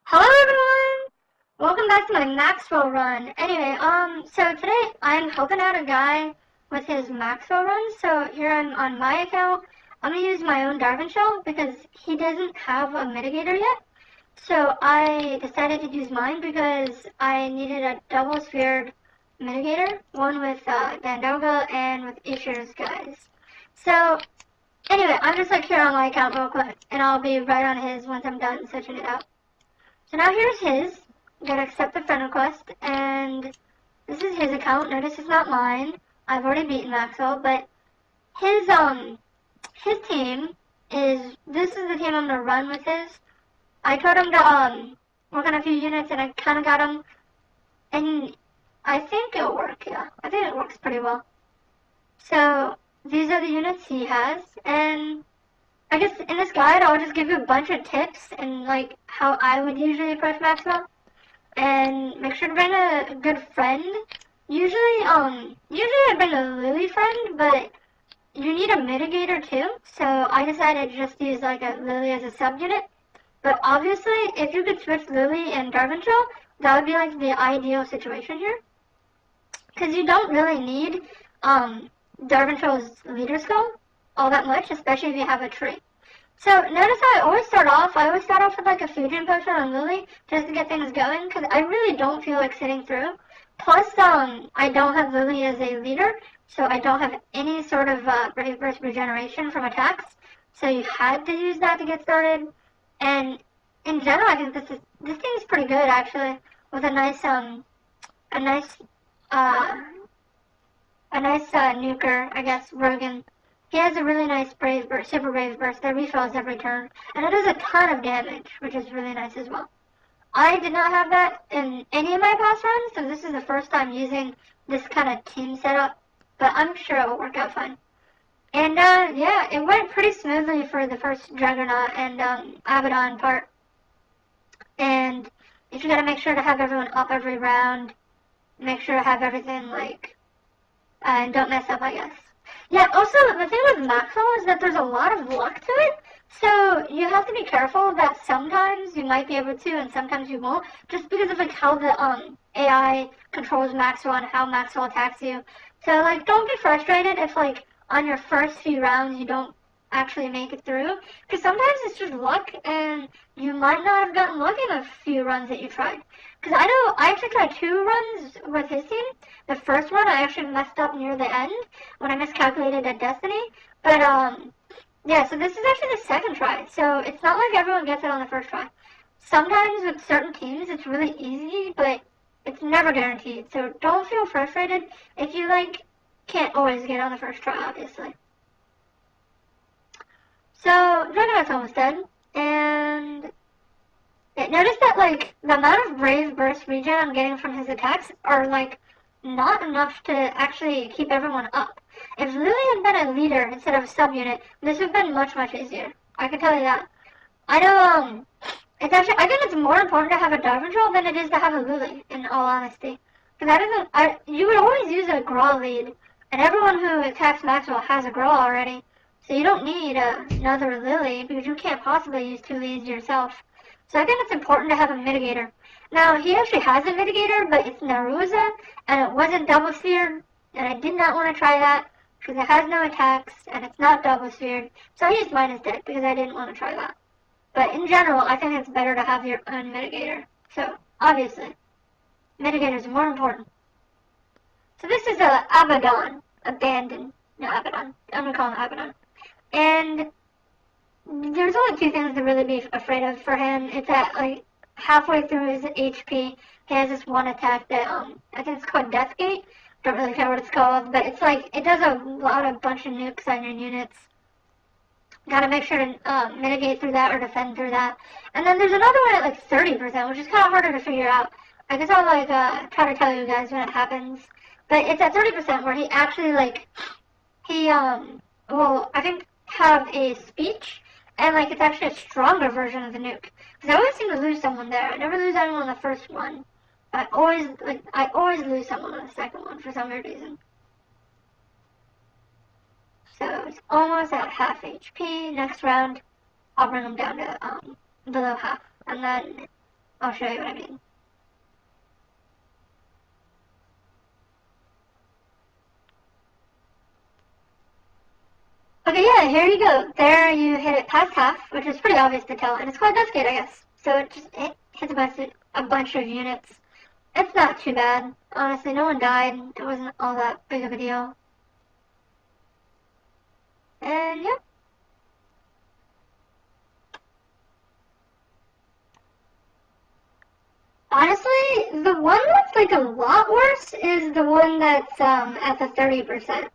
Hello everyone! Welcome back to my Maxwell run. Anyway, so today I'm helping out a guy with his Maxwell run. So here I'm on my account. I'm gonna use my own Darwin shell because he doesn't have a mitigator yet. So I decided to use mine because I needed a double sphered mitigator, one with Dandoga and with Isher's guys. So anyway, I'm just like here on my account real quick, and I'll be right on his once I'm done searching it out. So now here's his. I'm gonna accept the friend request, and this is his account. Notice it's not mine. I've already beaten Maxwell, but his team this is the team I'm gonna run with his. I told him to work on a few units, and I kind of got him, and I think it'll work. Yeah, I think it works pretty well. So these are the units he has, and I guess in this guide I'll just give you a bunch of tips and like how I would usually approach Maxwell. And make sure to bring a good friend. Usually I bring a Lily friend, but you need a mitigator too. So I decided to just use like a Lily as a subunit. But obviously, if you could switch Lily and Darvinshaw, that would be like the ideal situation here. Because you don't really need Darvinshaw's leader skill all that much, especially if you have a tree. So notice I always start off with like a fusion potion on Lily just to get things going because I really don't feel like sitting through. Plus, I don't have Lily as a leader, so I don't have any sort of Brave Burst regeneration from attacks. So you had to use that to get started. And in general, I think this thing is pretty good actually, with a nice a nice uh nuker, I guess, Rogan. He has a really nice Brave Burst, Super Brave Burst that refills every turn, and it does a ton of damage, which is really nice as well. I did not have that in any of my past runs, so this is the first time using this kind of team setup, but I'm sure it will work out fine. And yeah, it went pretty smoothly for the first Juggernaut and Abaddon part. And you just gotta make sure to have everyone up every round, make sure to have everything like, and don't mess up, I guess. Yeah, also, the thing with Maxwell is that there's a lot of luck to it, so you have to be careful that sometimes you might be able to and sometimes you won't, just because of like how the AI controls Maxwell and how Maxwell attacks you. So like, don't be frustrated if like on your first few rounds you don't actually make it through, because sometimes it's just luck and you might not have gotten lucky in a few runs that you tried. Because I know I actually tried 2 runs with his team. The first one I actually messed up near the end when I miscalculated a destiny. But yeah, so this is actually the second try. So it's not like everyone gets it on the first try. Sometimes with certain teams it's really easy, but it's never guaranteed. So don't feel frustrated if you like can't always get on the first try, obviously. So Juggernaut's almost dead, and notice that like the amount of Brave Burst regen I'm getting from his attacks are like not enough to actually keep everyone up. If Lily had been a leader instead of a subunit, this would have been much easier. I can tell you that. I know it's actually I think it's more important to have a Darwin troll than it is to have a Lily, in all honesty. Because you would always use a Grawl lead, and everyone who attacks Maxwell has a Grawl already. So you don't need another Lily because you can't possibly use 2 leads yourself. So I think it's important to have a mitigator. Now, he actually has a mitigator, but it's Naruza, and it wasn't double sphered, and I did not want to try that because it has no attacks, and it's not double sphered. So I used mine instead because I didn't want to try that. But in general, I think it's better to have your own mitigator. So, obviously, mitigators are more important. So this is a Abaddon. Abandon. No, Abaddon. I'm going to call him Abaddon. And there's only 2 things to really be afraid of for him. It's that, like, halfway through his HP, he has this one attack that, I think it's called Deathgate. Don't really care what it's called, but it's like, it does a bunch of nukes on your units. Gotta make sure to mitigate through that or defend through that. And then there's another one at like 30%, which is kind of harder to figure out. I guess I'll like try to tell you guys when it happens. But it's at 30% where he actually like, he will, I think, have a speech, and like it's actually a stronger version of the nuke. Because I always seem to lose someone there. I never lose anyone on the first one. I always lose someone on the second one for some weird reason. So it's almost at half HP. Next round, I'll bring him down to below half, and then I'll show you what I mean. Okay, yeah, here you go. There you hit it past half, which is pretty obvious to tell, and it's called Dust Gate, I guess. So it just hits a bunch of units. It's not too bad. Honestly, no one died. It wasn't all that big of a deal. And yeah. Honestly, the one that's like a lot worse is the one that's at the 30%.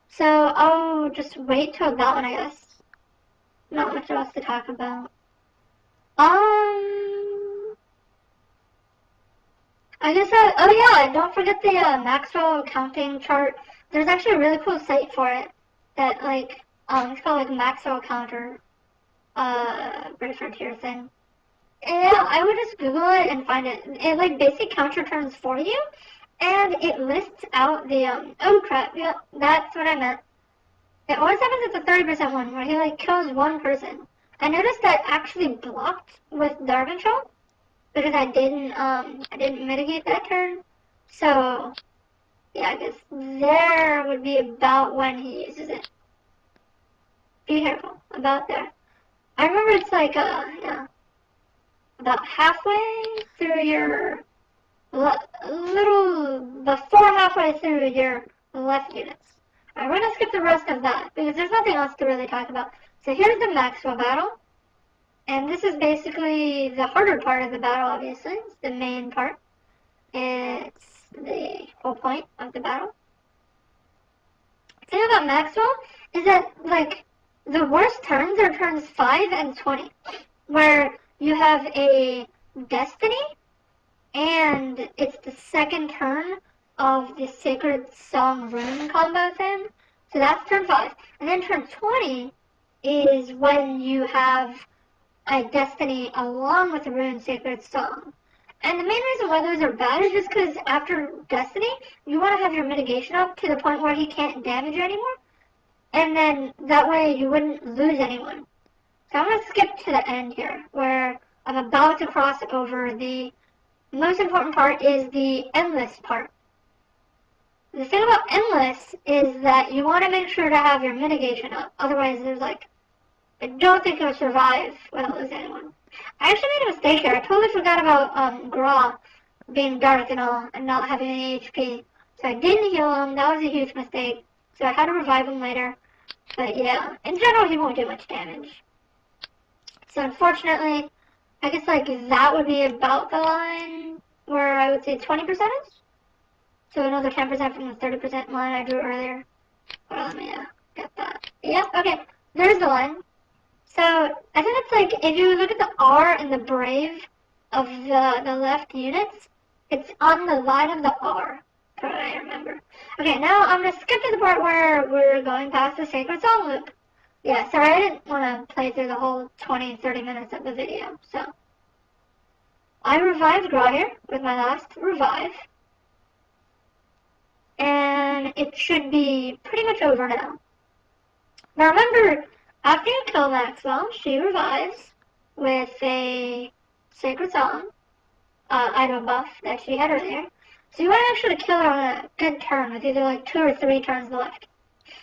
So I'll just wait till that one, I guess. Not much else to talk about. I guess oh yeah, don't forget the Maxwell counting chart. There's actually a really cool site for it that like it's called like Maxwell counter British Frontier thing. Yeah, I would just Google it and find it. It like basically counts your turns for you, and it lists out the oh crap, yeah, that's what I meant. It always happens at the 30% one where he like kills one person. I noticed that actually blocked with Darwin Show because I didn't mitigate that turn. So yeah, I guess there would be about when he uses it. Be careful about there. I remember it's like yeah, about halfway through your little before halfway through your left units. Alright, we're gonna skip the rest of that because there's nothing else to really talk about. So here's the Maxwell battle. And this is basically the harder part of the battle, obviously. It's the main part. It's the whole point of the battle. The thing about Maxwell is that, like, the worst turns are turns 5 and 20, where you have a Destiny, and it's the second turn of the Sacred Song Rune combo thing. So that's turn 5. And then turn 20 is when you have a Destiny along with the Rune Sacred Song. And the main reason why those are bad is just because after Destiny, you want to have your mitigation up to the point where he can't damage you anymore. And then that way you wouldn't lose anyone. So I'm going to skip to the end here, where I'm about to cross over the most important part is the endless part. The thing about endless is that you want to make sure to have your mitigation up. Otherwise, there's like, I don't think you'll survive without losing anyone. I actually made a mistake here. I totally forgot about Gra being dark and all, and not having any HP. So I didn't heal him. That was a huge mistake. So I had to revive him later. But yeah, in general, he won't do much damage. So unfortunately, I guess like that would be about the line where I would say 20% is. So another 10% from the 30% line I drew earlier. Let me get that. Yep, okay. There's the line. So I think it's like if you look at the R and the Brave of the left units, it's on the line of the R, from what I remember. Okay, now I'm going to skip to the part where we're going past the Sacred Song loop. Yeah, sorry, I didn't want to play through the whole 20-30 minutes of the video, so. I revived Gra here with my last revive. And it should be pretty much over now. Now remember, after you kill Maxwell, she revives with a Sacred Song item buff that she had earlier. So you want to actually kill her on a good turn with either like 2 or 3 turns left.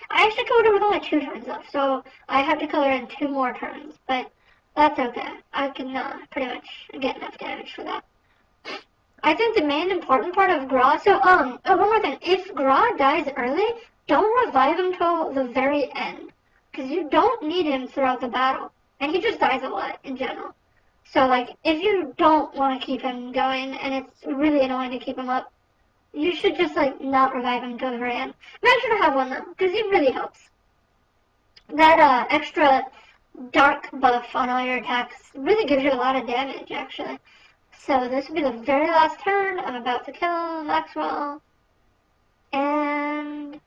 I actually killed her with only 2 turns left, so I have to kill her in 2 more turns, but that's okay. I can pretty much get enough damage for that. I think the main important part of Gra, so, oh, one more thing. If Gra dies early, don't revive him till the very end. Because you don't need him throughout the battle. And he just dies a lot, in general. So, like, if you don't want to keep him going, and it's really annoying to keep him up, you should just, like, not revive him till the very end. Make sure to have one, though, because he really helps. That, extra dark buff on all your attacks really gives you a lot of damage, actually. So this will be the very last turn. I'm about to kill Maxwell. And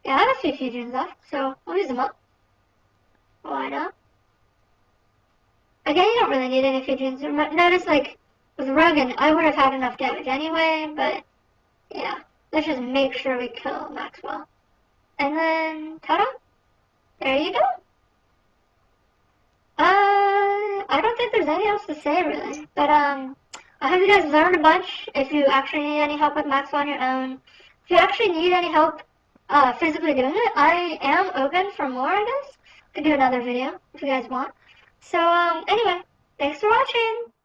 yeah, I have a few fusions left, so I'll use them up. Why not? Again, you don't really need any fusions. Notice, like, with Rogan, I would have had enough damage anyway, but yeah. Let's just make sure we kill Maxwell. And then, ta-da! There you go. I don't think there's anything else to say, really. But, I hope you guys learned a bunch. If you actually need any help with Maxwell on your own, if you actually need any help physically doing it, I am open for more, I guess. Could do another video if you guys want. So, anyway, thanks for watching.